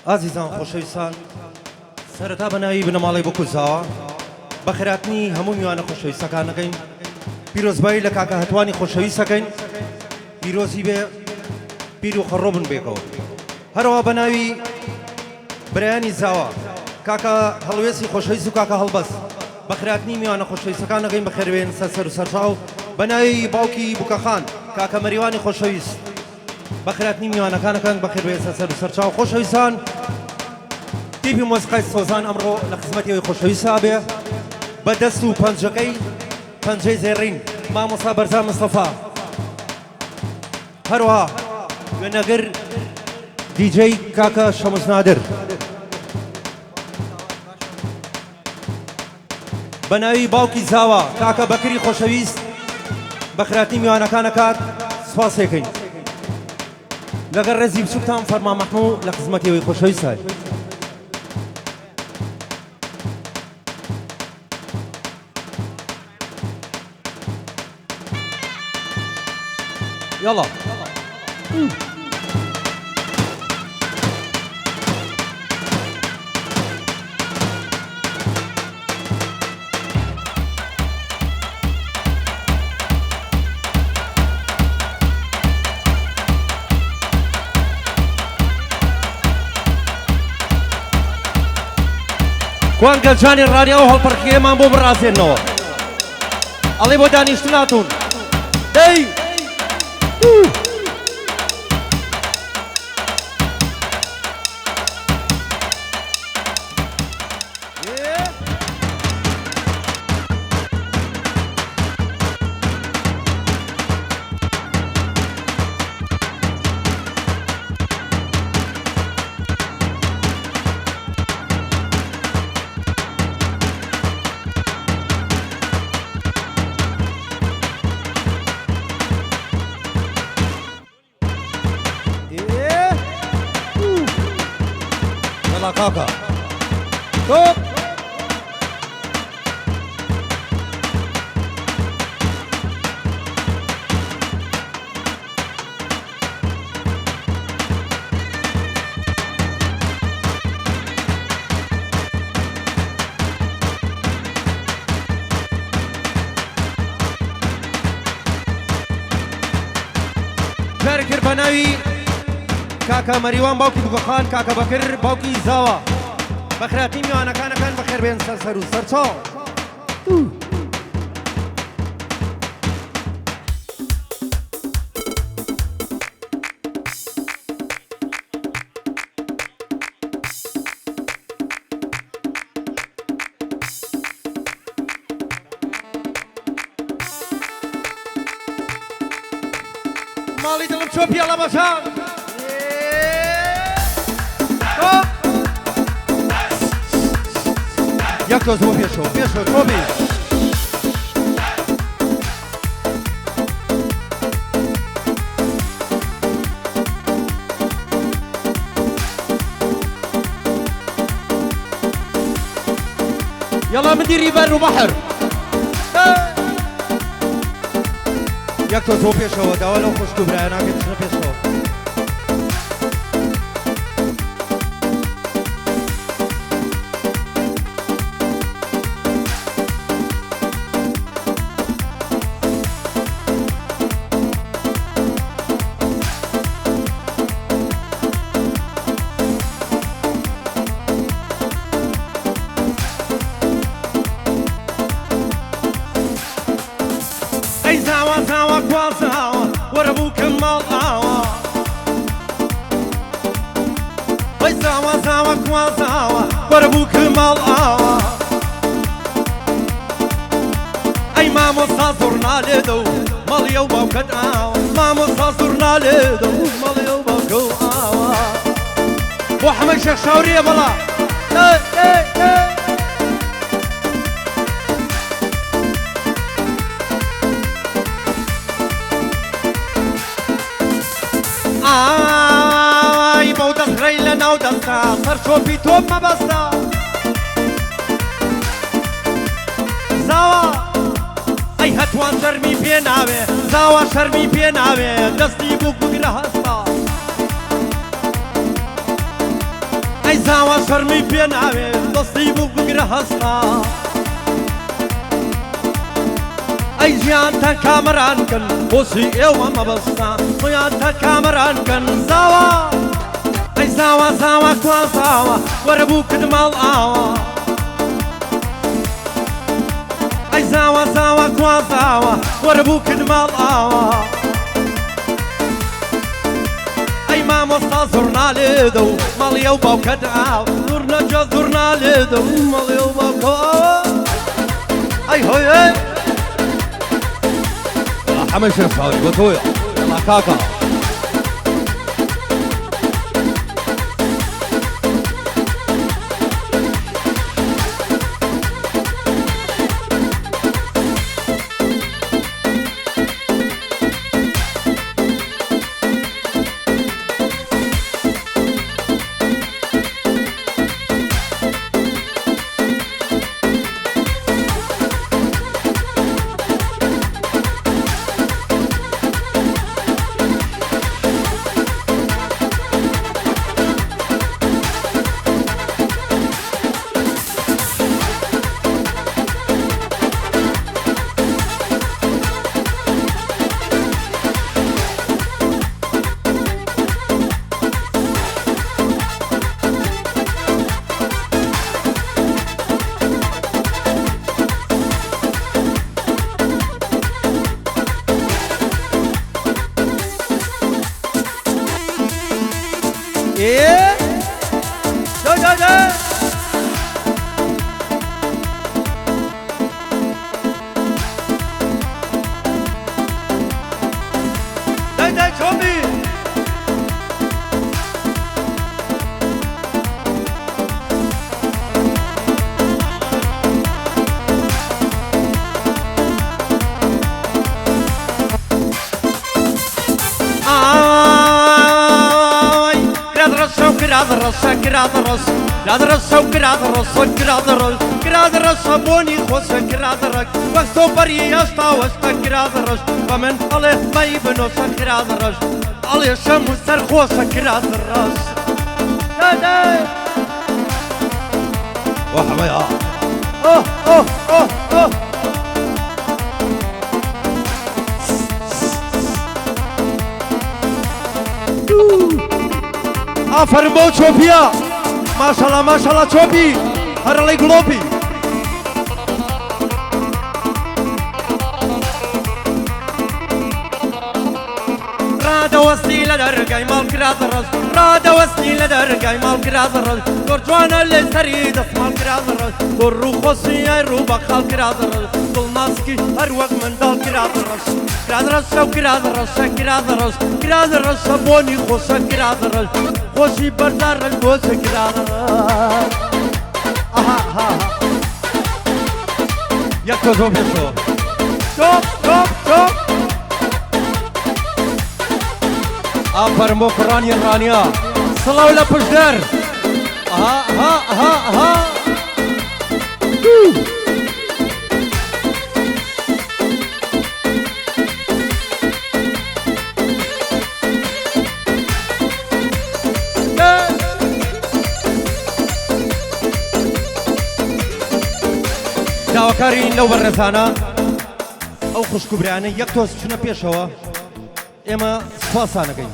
ئازیزان خۆشەویستان سەرەتا بەناوی بنەماڵی بۆ کوزاوە بە خێراتنی هەموو میوانە خۆشەویستەکانەکەین پیرۆزبایی لە کاکە هەتوانی خۆشەویستەکەین پیرۆزی بێ پیر و خەڕۆ بن بێکەوە هەروە بەناوی برایانی زاوە کاکە هەڵوێستی خۆشەویست و کاکە هەڵبەست بە خێراتنی میوانە خۆشەویستەکانەکەین بەخێربێن سەر و سەرچاو بەناوی باوکی بووکەخان کاکە مەریوانی خۆشەویست بەخێراتنی میوانەکانەکان بەخێربێن سەر و سەرچاو خۆشەویستان تیپی مۆسیقای سۆزان ئەمڕۆ لە خزمەتیەوەی خۆشەویستا بێ بە دەست و پەنجەکەی پەنجەی زێڕین مامۆستا بەرزان مستەفا هەروەها وێنەگر دیجەی کاکە شەمس نادر بە ناوی باوکی زاوە کاکە بەکری خۆشەویست بەخێراتنی میوانەکانەکات سوپاسێکەین لەگەڵ ڕێزی بچووکتان فەرما مەحموو لە خزمەتیەوەی خۆشەویستای يلا كوان قلجاني الراديو هالبركيه ما بو براسينو علي بو دانيشتناتون دي كاكا توب شاركر بناوي كاكا مەریوان باوکی بووکەخان کاکە بەکر باوکی زاوە بەخێراتنی میوانەکانەکان بەخێربێن سەر و سەرچاو ماڵی دڵم چۆ پیاڵە بەشان Jak to zło pieszo, robi! يلا مديري بر وبحر Jak to zło pieszo, dawalo خوشتو براینا که تشنه پیشو وربوك المال وي زاوى زاوى كوازاوى وربوك المال اي مامو صازرنا لدو مال يوبا وكد مامو صازرنا لدو مال يوبا وكو وحمد شيخ شاوريه بلا آی بودت غیل نو دستا سر شوفی توب مبستا زاوا ای هتوان شرمی پی ناوه زاوا شرمی پی ناوه دستی بوک بگره هستا زاوا شەرمی پێ ناوێت دەستی بوو بگرە هەستا ئەی ژیانتە کامەرانکەن بۆچی ئێوە مەبەستا خۆیانتە کامەرانکەن زاوا ئەی زاوا زاوا کوا زاوا وەرە بوو کرد ماڵ ئاوا ئەی زاوا زاوا کوا زاوا وەرە بوو کرد ماڵ ئاوا ئەی مامۆستا زۆر نالێدە و مەڵیە و باوکەت ئاو زۆر نەجە زۆر نالێدە و مەڵێ و باوکە ئاوا ئەی هۆی ئەی حەمە شێ ساوی بۆ تۆیە ئەڵا کاکە گرادرەسە بۆنی خۆسە گرادڕک وەک تۆ بەری هێشتا وەستە گرادڕەش بە من ئەڵێ مەی بنۆسە گرادڕەش ئەڵێ شەم و سەرخۆسە گرادڕەس وەحمەیا ئافەرم بۆ چۆپیە ماشەڵا ماشەڵا چۆپی هەرەڵەی گڵۆپی ڕادەوەستی لە دەرگای ماڵ گرادڕەس ڕادەوەستی لە دەرگای ماڵ گرادڕەس زۆر جوانە لێ سەری دەسماڵ گرادڕەس بۆ ڕووخۆسی ئەی ڕوو بە خاڵ گرادڕەس دڵناسکی هەر وەک منداڵ گرادڕەس گرادڕەسە و گرادڕەسە گرادڕەس گرادڕەسە بۆنی خۆسە گرادڕەس خۆشی بەردارڕەس بۆسە گرادڕەس یەک تۆ زۆر پێشەوە چۆپ چۆپ چۆپ ئافەرم بۆ کوڕانی ڕانیا سڵاو لە پشت دەر داواکارین لەو بەڕێزانە ئەو خوشکوبرانە یەک تۆز چونە پێشەوە ئێمە سوپاسانەکەین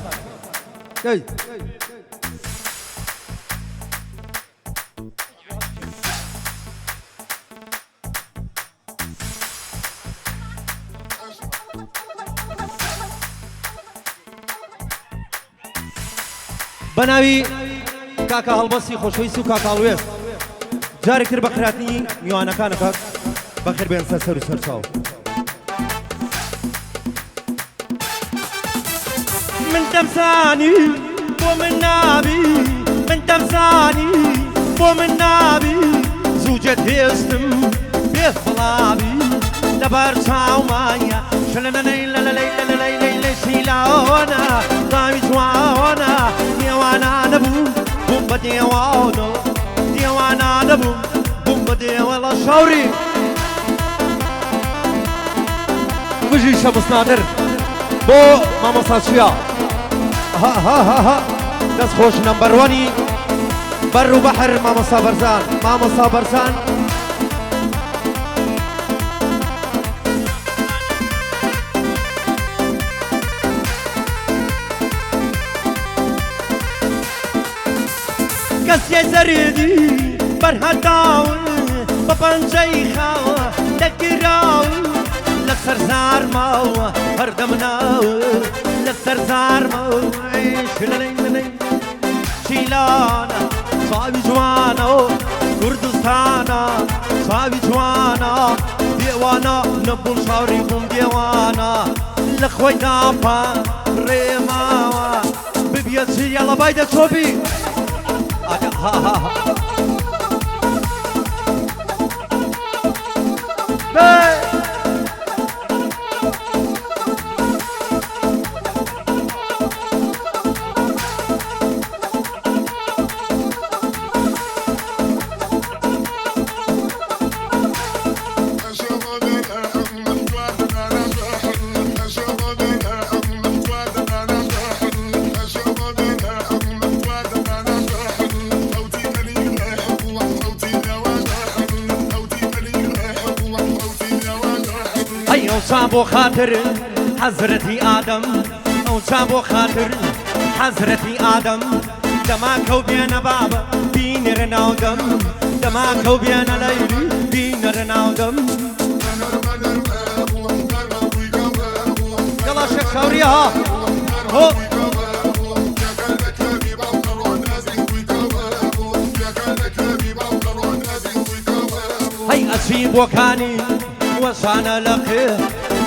بەناوی کاکە هەڵبەسی خۆشەویستی و کاکاڵوێست جارێک تر بە خراپنی میوانەکانەکەت بەخێر بێن سەر و سەرچاو من دەمزانی بۆ من نابی من دەمزانی بۆ من نابی زووجە هێستم بێ فڵابی لەبەر چاومانە شلەنەی لەلەی سیلاوانە داوی جوانە نێوانە نەبوو بووم بە دێوانە دێوانە نەبووم بووم بە دێوەڵە شەوری بژی شەمسنادر بۆ مامۆستا چیا دەست خۆش نەمبەر وانی بر و بحر مامۆستا بەرزان مامۆستا بەرزان کەسێ زەرێدی بەرهەتاون بە پەنجەی خاوە دەگراون لەسەر زارماوە هەردەمناوە لەسەر زارماوە شلەی منەی چیلانە چاوی جوانە کوردستانە چاوی جوانە دێوانە نەبوون شاوری بووم دێوانە لە خۆی داپا ڕێماوە ببیە چی یاڵە بایدە چۆبی بۆ خاتر حەزرەتی ئادەم ئەو چا بۆ خاتر حەزرەتی ئادەم دەماکەو بێنە بابە بینێرە ناودەم دەماکەو بێنە لەیلی بینەرە ناودەم یەڵا شێخ شاوریە ها هۆ هەی ئەچی بۆکانی وەشانە لە خێر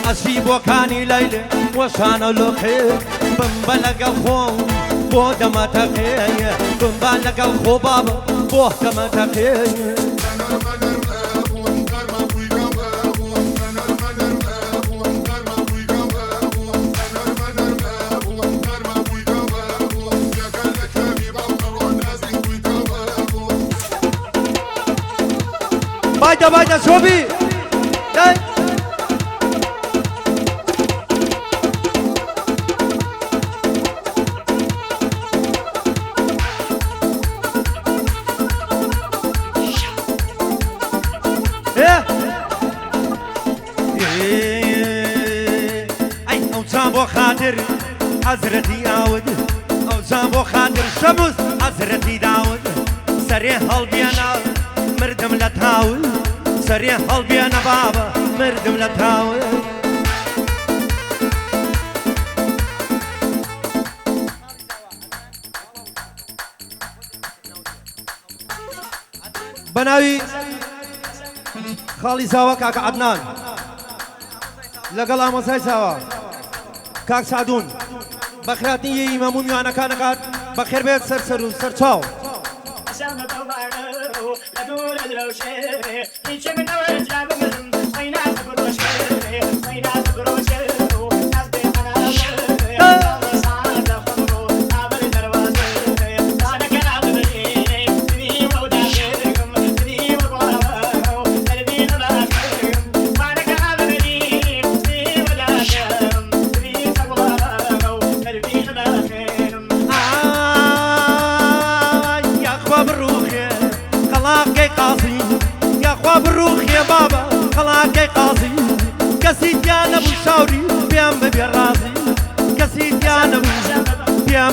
ئەچی بۆکانی لەیلێ وەشانە لە خێر بمبە لەگەڵ خۆم بۆ دەمەتە خێیە بمبە لەگەڵ خۆ بابە بۆ دەمەتە خێیە بایدە بایدە چۆبی خاطر حەزرەتی ئاود ئەو جان بۆ خاطر شەموز حەزرەتی داود سەرێ هەڵبێنە مردم لە تاون سەرێ هەڵبێنە بابە مردم لە تاون بەناوی خاڵی زاوە کاکە عەدنان لەگەڵ ئامۆزای زاوە کاک سعدون بەخراتنی مەموو میوانەکانەکات بەخێر بێت سەر و سەرچاو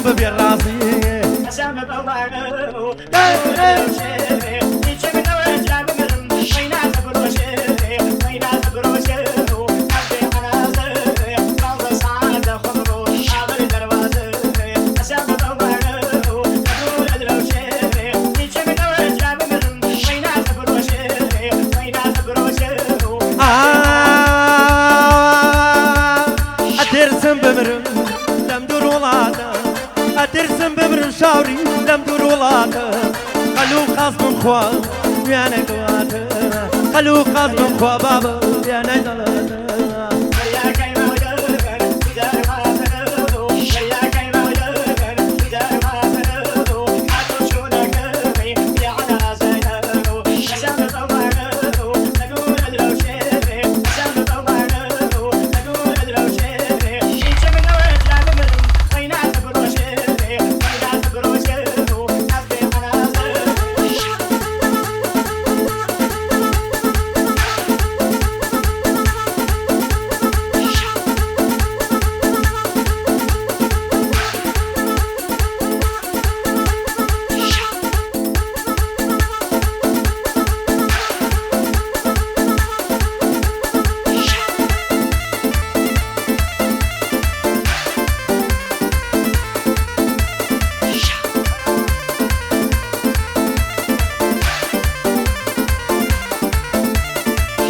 ببێ ڕازی ئەترسم بمرم لەم دوور وڵاتە ئەترسم بمرم شاوری لەم دوور وڵاتە قەلو قاز بمخوا ویانەی دڵاتە قەلو قاز بمخوا بابە ویانەی دڵاتە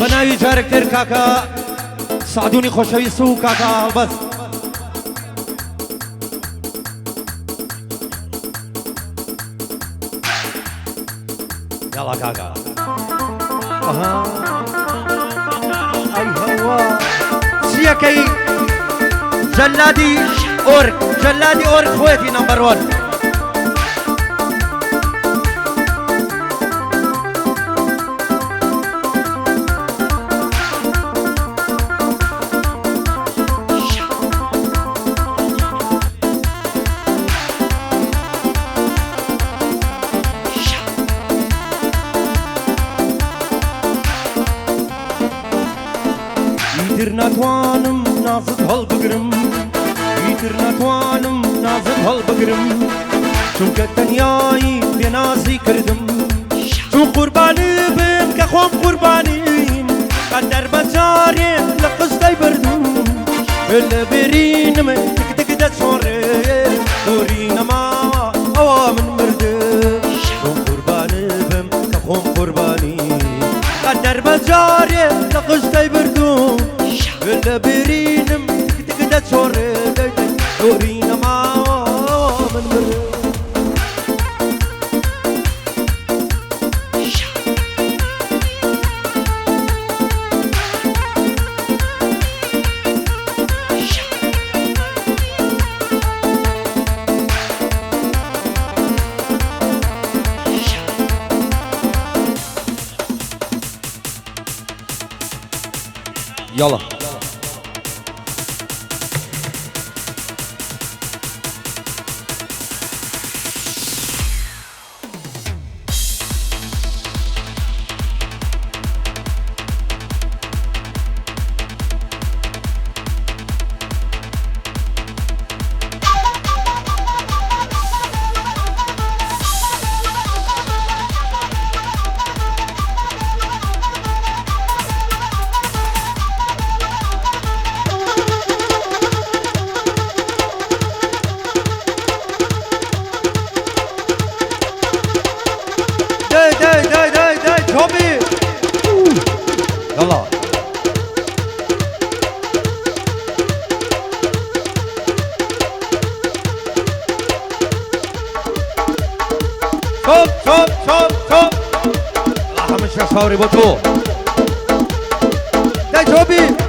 بەناوی جارێکتر کاکە سعدونی خۆشەویست و کاکە هەڵبەست یاڵا کاکە ئەی هەوا چیەکەی جەلادی ئۆرگ خۆیەتی نەمبەر وەن ئیتر ناتوانم نازت هەڵبگرم ئیتر ناتوانم نازت هەڵبگرم چونکە تەنیایی بێنازی کردم چون قوربانی بم کە خۆم قوربانیم قەدەر بەجارێ لە قستەی بردم لە بێرینم تک دەچۆڕێ دووری نەماوە ئەوە من مردم چون قوربانی بم کە خۆم قوربانیم قەدەر بەجارێ لە قستەی بردم لە بێرینم تک دەچۆڕێ دووری نەماوە من مردم يلا شوف راح مش صوري بوتو داي جوبي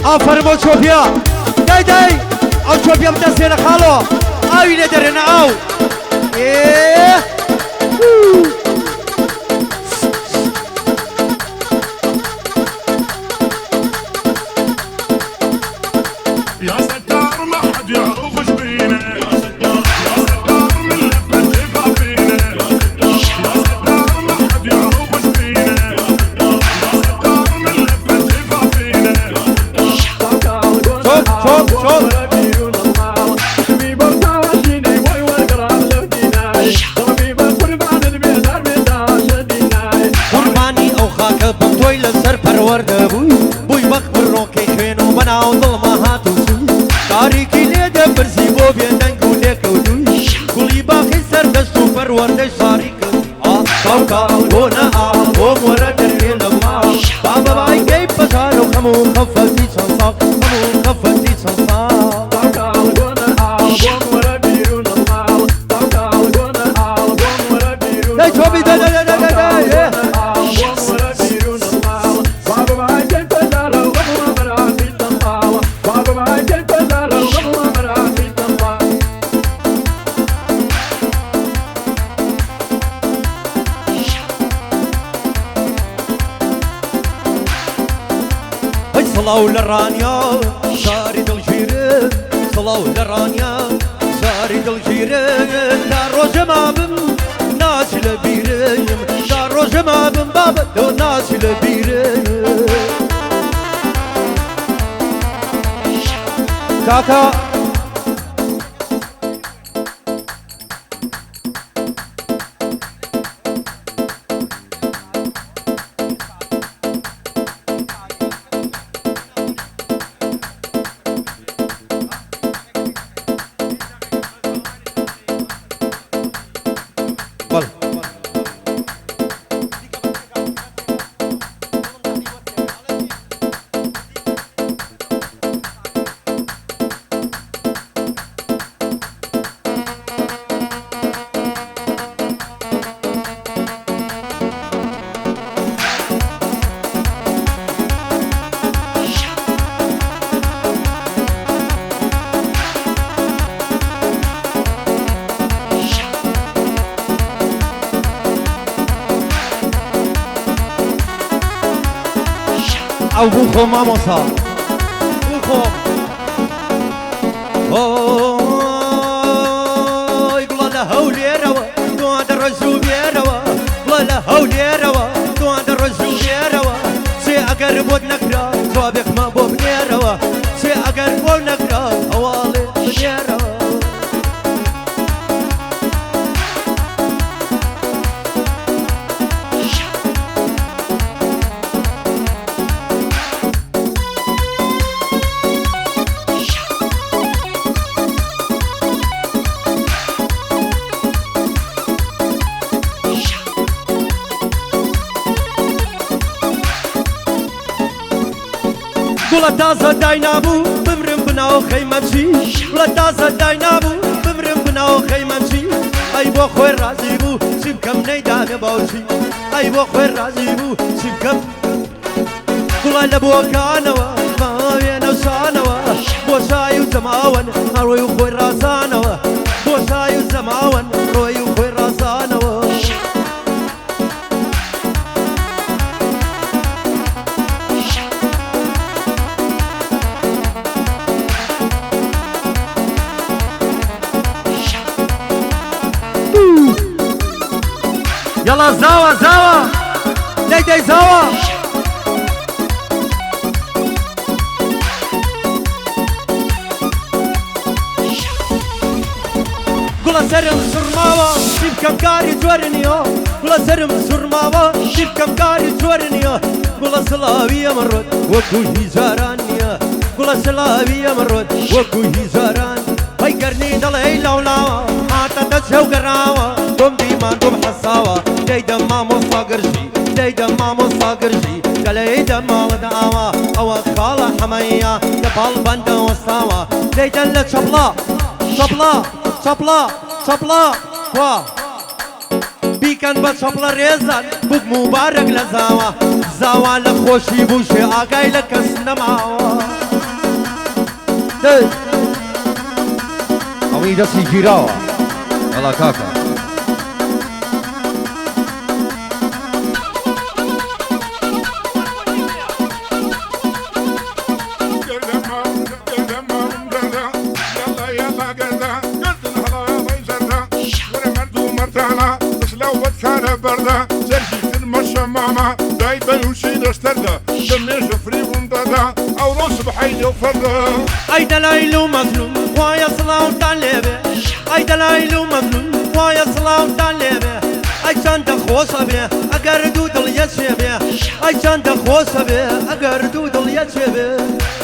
آفرین بۆ چۆپیا دای ئەو چۆپیا بدەستێنە خاڵۆ ئاوی لێ دەرێنە ئاو بووی بەخ بڕۆکەی خوێن و بەناو دڵمە هاتووسوی تاریکی لێ دەبرزی بۆ بێدەنگ و لێکەوتووی گوڵی باقی سەردەست و پەروەردەی ساری کرد کاوکا بۆنە بۆم وەرە دەرێ لە ماڵ با بەبای گەی بەزار و هەموو خەفەتی چەند ساڵ هەموو خەفەتی چەند ساڵ دای چۆبی صلاو للرانيا زاري دلجيرن صلاو للرانيا زاري دلجيرن دار روج ما بم ناس لبيرن دار روج ما بم بابا دو ناس لبيرن كاكا ئەو بوو خۆ مامۆسا بوو خۆ ئۆی گوڵە لە هەولێرەوە دوان دەڕۆژ و بێرەوە گوڵە لە هەولێرەوە دوان دەڕۆژ و بێرەوە سێ ئەگەر بۆت نەکرا جوابێکمە بۆ بنێرەوە سێ ئەگەر بۆ نەکرا هەواڵێ بنێرەوە گوڵە تازە داینابوو بمرم بناو خەیمەچی گوڵە تازە داینابوو بمرم بناو خەیمەچی ئەی بۆ خۆی ڕازی بوو چی بکەم نەیدانە باوچی ئەی بۆ خۆی ڕازی بوو چی بکەم گوڵە لە بۆکانەوە ماوێنە و شانەوە بۆ شای و زەماوەن هەڕۆی و خۆی ڕازانەوە بۆ شای و زەماوەن ڕۆی و خۆی ڕازانەوە يلا زاوة زاوة داي زاوة قولا سرم سرماوة جيب كم كاري جورنيو قولا سرم سرماوة جيب كم كاري جورنيو قولا سلاوية مرود وكو هزارانيا قولا سلاوية مرود وكو هزاران هاي قرني دلعي لولاوة ماتا تسهو قراوة دوم ديمان دوم حساوة ديدا مامو صاقرجي ديدا مامو صاقرجي دليدا مال دعوة او خالة حمية دبال بندا وساوة ديدا لك شبلا شبلا شبلا شبلا وا بيكن بشبلا ريزان بوك مبارك لزاوة زاوة لخوشي بوشي آقاي لك السنماوة دي اوي دسي جيراوة يلا كاكا برده زرجي المشى ماما دايبا وشي دسترده دميش فري وندادا او روس بحيدي وفرده اي دلائل مظلوم ويا صلاة وطالبه اي دلائل مظلوم ويا صلاة وطالبه اي چند خوصه به اگر دو دل یچبه اي چند خوصه به اگر دو دل یچبه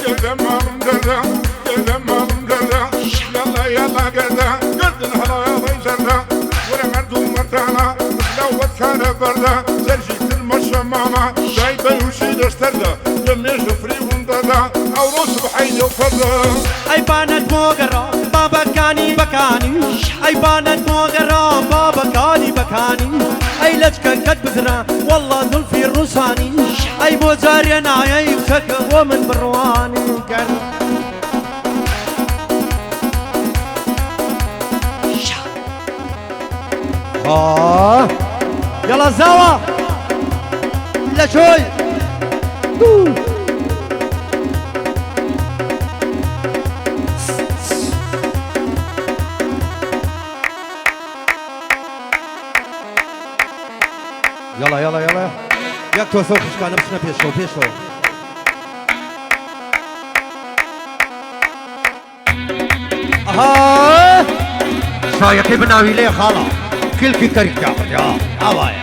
قدم مالم درده قدم مالم درده يلا يلا قرده قردن هلا يا ضيزرده ورا مردو مرتانا لوت كان برده زرجي المشى ماما دايبا وشي دسترده دميش فري وندادا او روس بحيدي وفرده اي بانت موغرا بابا كاني بكاني اي بانت موغرا بابا كاني بكاني اي لجكن كد بزرا والله ذلفي الرساني اي بوزاري نايا يمسك ومن برواني كان يلا زاوة لا شوي يلا يلا يلا ياك تو سوق كان بسنا بيشو بيشو اها شايك بناوي ليه خاله كل كي كريك يا هوايا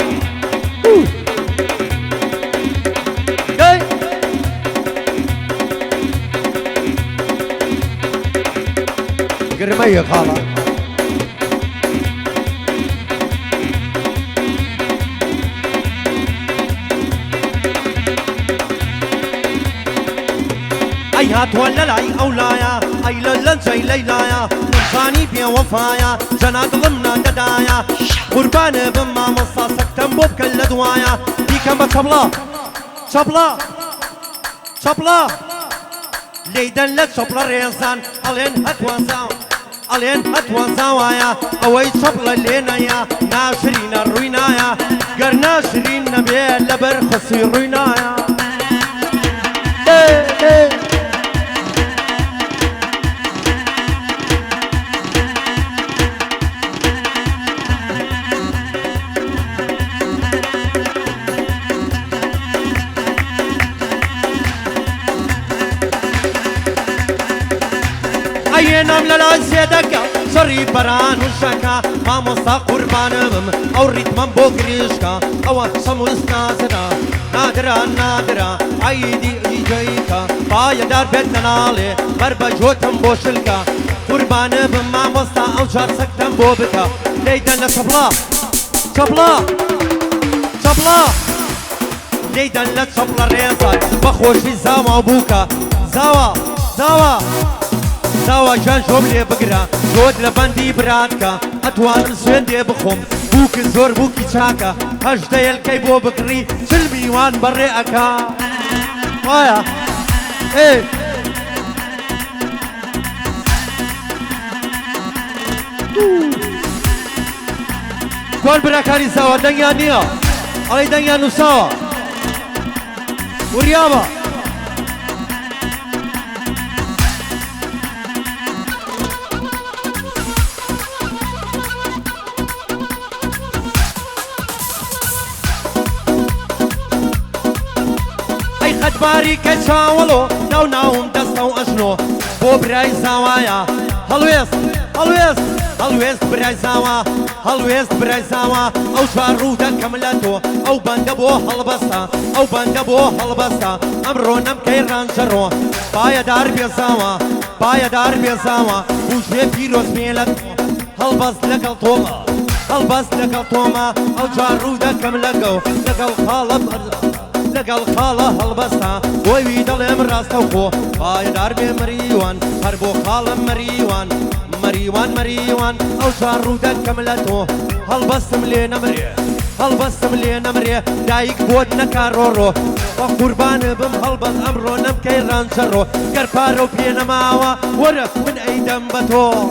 جاي قرمية خاله اي هات ولا لاي اولايا اي للن زي ليلايا نمساني بيا وفايا جناد ضمنا ددايا قربان بما مصا سكتم بوب كل دوايا ديكم بشبلا شبلا شبلا ليدن لك شبلا ريزان الين هتوان زاو الين هتوان زاوايا اوي شبلا لينايا ناشرين الروينايا قر ناشرين نبيل لبر خصي روينايا عينام للعزي دكا شري بران وشكا ما مصا قربان بم او ريتمم بوكريشكا او سمو استاسنا نادرا نادرا عيدي جيكا بايا دار بيتنا نالي بربا جوتم بوشلكا قربان بم ما مصا او جار سكتم بوبكا ليدن شبلا شبلا شبلا ليدن لشبلا ريزان بخوش في زاوا بوكا زاوا زاوا زاوا جان جوبلي بقرا جود لبندي براتكا اتوان سويندي بخوم بوك زور بوكي شاكا هجدا يلكي بو بقري سلميوان بري اكا وايا ايه كون براكاري سوا دنيا نيا علي دنيا نساوا وريابا باری کچاولو ناو ناوم دستو اشنو بو برای زاوایا هلویست هلویست هلویست برای زاوا هلویست برای زاوا او چارو دکم لاتو او بنده بو هلبستا او بنده بو هلبستا امرو نم کیران جرو بایا دار بیزاوا بایا دار بیزاوا بوجه پیروز میلت هلبست لگل توما هلبست لگل توما او چارو دکم لگو لگل خالب لقل خاله هلبستا وي دلم راستو باي داربي مريوان هربو خاله مريوان مريوان مريوان او شارو دك كملتو هلبستم لي نمري هلبستم لي نمري دايك بود نكارورو وقربان بم هلبس امرو نم كيران شرو كربارو بينا ماوا ورف من اي دنبتو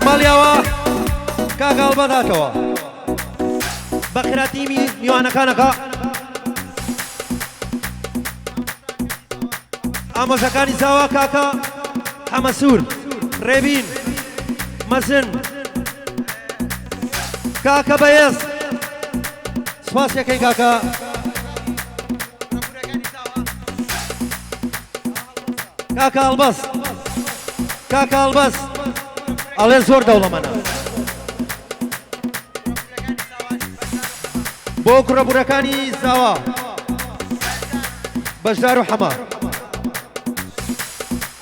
مالياوا كاكا البطاتوا بخراتيمي ميوانا كانكا اما زكاني زاوا كاكا حمسور ريبين مزن كاكا بيز سپاس يكي كاكا كاكا البس كاكا البس على زور دولة منا بوكرة بركاني زوا بجدار حمار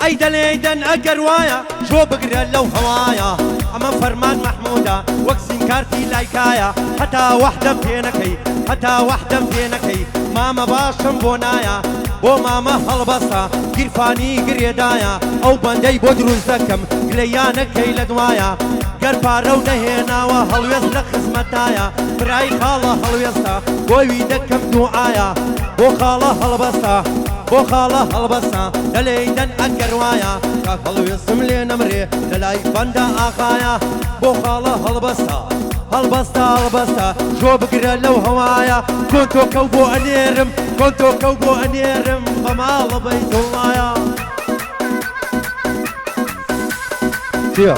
ايدن ايدن اقروايا جو بقرا لو هوايا اما فرمان محمودة وكسين كارتي لايكايا حتى وحدة بينكي حتى وحدة بينكي ماما باشم بونايا بو ماما هلبسا قرفاني قريدايا او بندي بودروز دكم قليانا كي لدوايا قربارو نهينا وهلويس لخزمتايا براي خالة هلويستا بوي دكم دعايا بو خالة هلبسا بو خالة هلبسا دليدن اقروايا كاك هلويس ملي نمري دلاي بندا اخايا بو خالة هلبسا هلبستا هلبستا جو بقرا لو هوايا كنتو كوبو انيرم كنتو كوبو انيرم بمال بيت الله يا فيها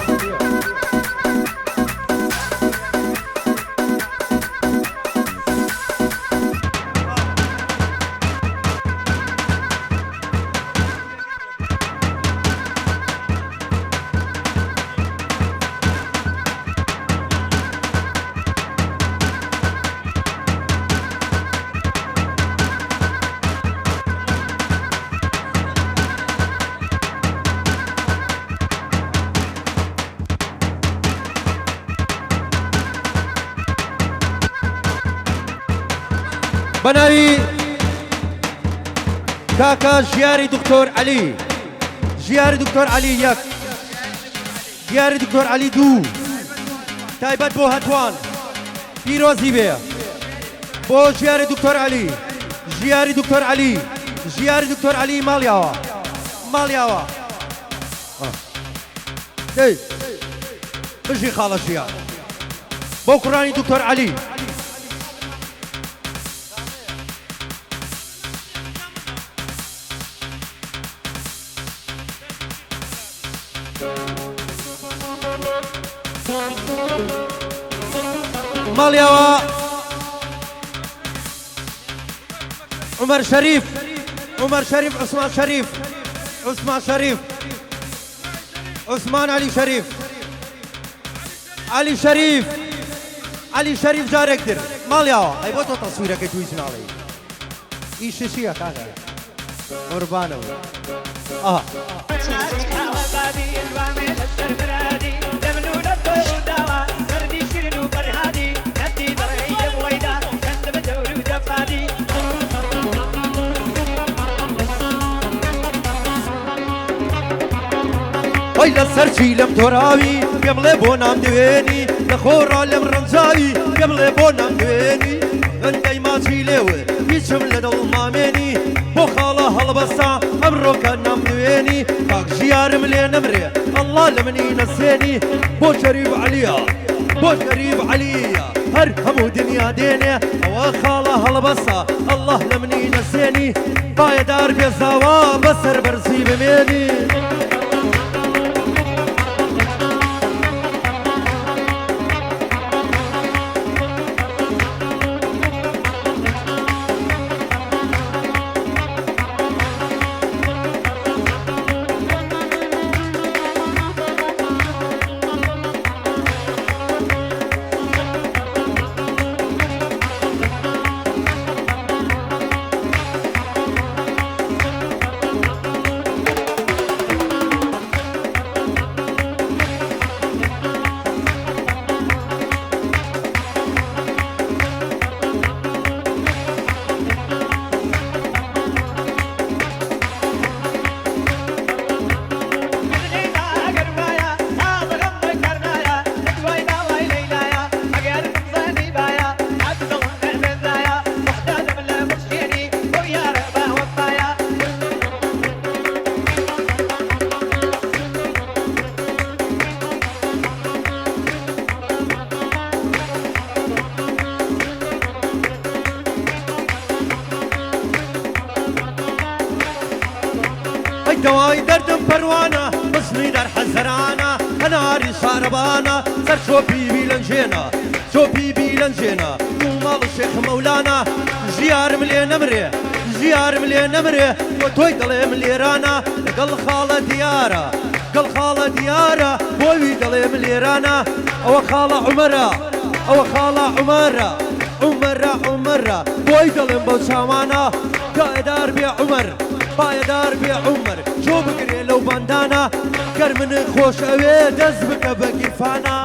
بناوي كاكا جياري دكتور علي جياري دكتور علي ياك جياري دكتور علي دو تايبت بو هتوان بيروزي بيا بو جياري دكتور علي جياري دكتور علي ژیاری دکتۆر عەلی ماڵیاوە ماڵیاوە دەی بژی خاڵە ژیار بۆ کوڕانی دکتۆر عەلی ماڵیاوە عومەر شەریف عومەر شەریف عوسمان شەریف عوسمان شەریف عوسمان عەلی شەریف عەلی شەریف عەلی شەریف جارێک در ماڵیاوە ئەی بۆ تۆ تەسویرەکەی توی زناڵی ئیشە چییە کاکە قوربانەوە ئاها وای لەسەرچی لەم تۆراوی پێم بڵێ بۆ نام دوێنی لە خۆڕا لەم ڕەنجاوی پێم بڵێ بۆ نام دوێنی ئەندەی ماچی لێوە هیچم لە دڵ مامێنی بۆ خاڵە هەڵبەستا ئەمڕۆکە نام دوێنی کاک ژیارم لێ نەمرێ ئەڵڵا لە منی نەسێنی بۆ شەریف عەلیە بۆ شەریف عەلیە هەر هەموو دنیا دێنێ ئەوە خاڵە هەڵبەستا ئەڵڵا لە منی نەسێنی پایەدار بێزاوا بەسەر بەرزی بمێنی دوای دەردم پەروانە بزنی دەر حەزەرانە هەناری شارەبانە سەر چۆپی بیلەنجێنە چۆپی بیلەنجێنە دوو ماڵ شێخ مەولانە ژیارم لێ نەمرێ ژیارم لێ نەمرێ بۆ تۆی دڵێم لێرانە لەگەڵ خاڵە دیارە گەڵ خاڵە دیارە بۆوی دڵێم لێرانە ئەوە خاڵە عومەرە ئەوە خاڵە عومەرە عومەرە عومەرە بۆی دڵێم بەو چاوانە پایەدار بێ عومەر پایەدار بێ عومەر جۆ بگرێ لەو بەندانە گەر من خۆش ئەوێ دەست بکە بە گیرفانە